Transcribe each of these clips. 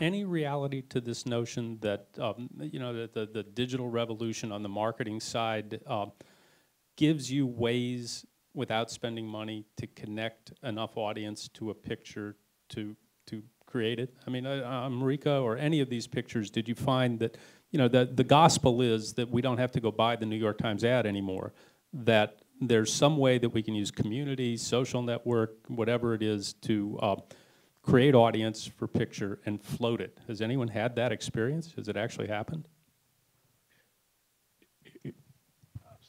any reality to this notion that you know, that the digital revolution on the marketing side gives you ways without spending money to connect enough audience to a picture to create it? I mean, Marika, or any of these pictures, did you find that, you know, the gospel is that we don't have to go buy the New York Times ad anymore, that there's some way that we can use community, social network, whatever it is, to create audience for picture and float it? Has anyone had that experience? Has it actually happened?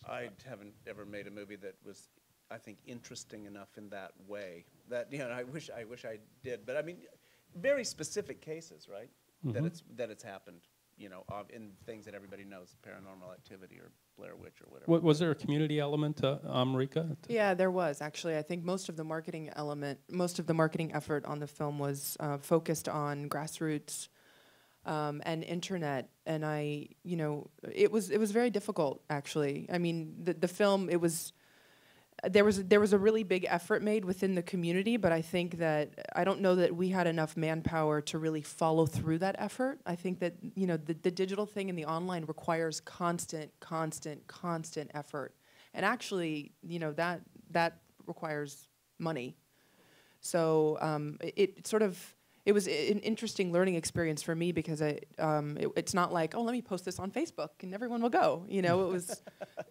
I haven't ever made a movie that was, I think, interesting enough in that way. That, you know, I wish I did. But I mean, very specific cases, right? Mm-hmm. That it's happened, you know, in things that everybody knows, Paranormal Activity or Blair Witch or whatever. Was there a community element, Marika? Yeah, there was actually. I think most of the marketing effort on the film was focused on grassroots and internet, and you know, it was very difficult actually. I mean, the film, there was a really big effort made within the community, but I think that I don't know that we had enough manpower to really follow through that effort. I think that, you know, the digital thing and the online requires constant effort, and actually, you know, that requires money. So it was an interesting learning experience for me, because it's not like, oh, let me post this on Facebook and everyone will go. You know,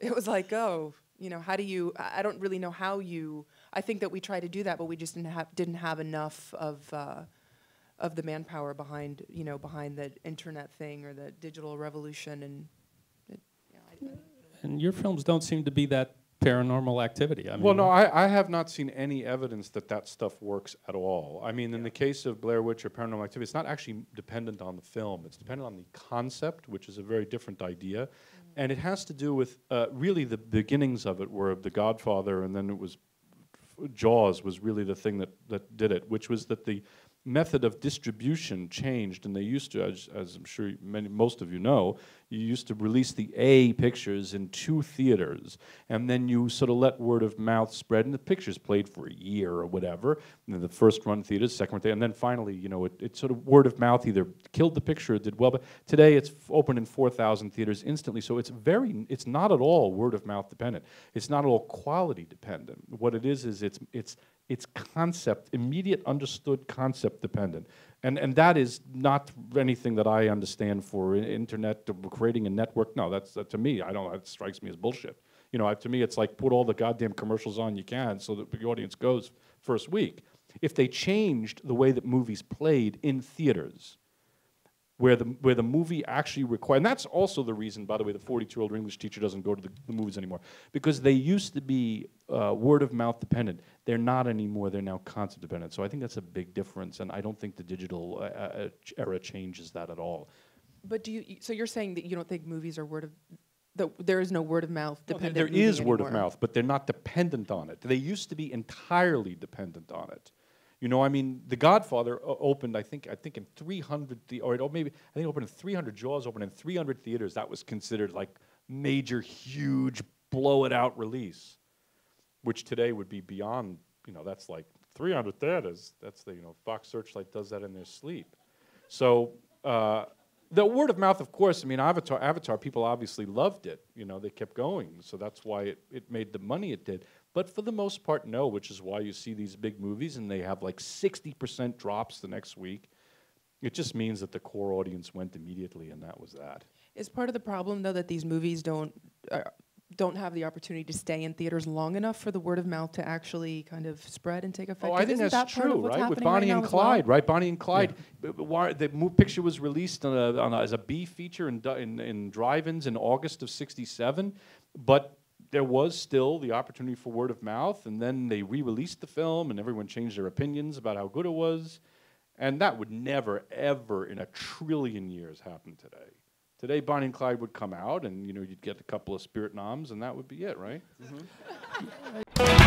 it was like, oh, you know, how do you? I don't really know how you. I think that we tried to do that, but we just didn't have enough of the manpower behind the internet thing or the digital revolution, and And your films don't seem to be that Paranormal Activity. I mean, well, no, I have not seen any evidence that stuff works at all. I mean, in the case of Blair Witch or Paranormal Activity, it's not actually dependent on the film. It's dependent on the concept, which is a very different idea. And it has to do with, really the beginnings of it were The Godfather, and then it was Jaws was really the thing that did it, which was that the method of distribution changed, and they used to, as I'm sure most of you know, you used to release the A pictures in 2 theaters, and then you sort of let word of mouth spread, and the pictures played for a year or whatever, and then the first run theaters, second run theaters, and then finally, you know, it sort of word of mouth either killed the picture or did well, but today it's open in 4,000 theaters instantly, so it's not at all word of mouth dependent. It's not at all quality dependent. What it is it's concept, immediate understood concept dependent. And that is not anything that I understand for internet, creating a network. No, that's to me, that strikes me as bullshit. You know, to me it's like put all the goddamn commercials on you can so that the audience goes first week. If they changed the way that movies played in theaters, where the movie actually required, and that's also the reason, by the way, the 42-year-old English teacher doesn't go to the movies anymore, because they used to be word of mouth dependent. They're not anymore. They're now concept dependent. So I think that's a big difference, and I don't think the digital era changes that at all. But so you're saying that you don't think movies are there is no word of mouth dependent? There is word of mouth, but they're not dependent on it. They used to be entirely dependent on it. You know, I mean, The Godfather opened, I think in 300, or maybe, I think it opened in 300, Jaws opened in 300 theaters. That was considered like major, huge, blow-it-out release, which today would be beyond, you know, that's like 300 theaters. That's you know, Fox Searchlight does that in their sleep. So the word of mouth, of course, I mean, Avatar, people obviously loved it. You know, they kept going, so that's why it made the money it did. But for the most part, no, which is why you see these big movies and they have like 60% drops the next week. It just means that the core audience went immediately, and that was that. Is part of the problem, though, that these movies don't have the opportunity to stay in theaters long enough for the word of mouth to actually kind of spread and take effect? Oh, I think that's true, right? With Bonnie and Clyde, right? Bonnie and Clyde. Yeah. The picture was released as a B feature in drive-ins in August of '67, but there was still the opportunity for word of mouth, and then they re-released the film, and everyone changed their opinions about how good it was, and that would never, ever in a trillion years happen today. Today, Bonnie and Clyde would come out, and you know, you'd get a couple of spirit noms, and that would be it, right? Mm-hmm.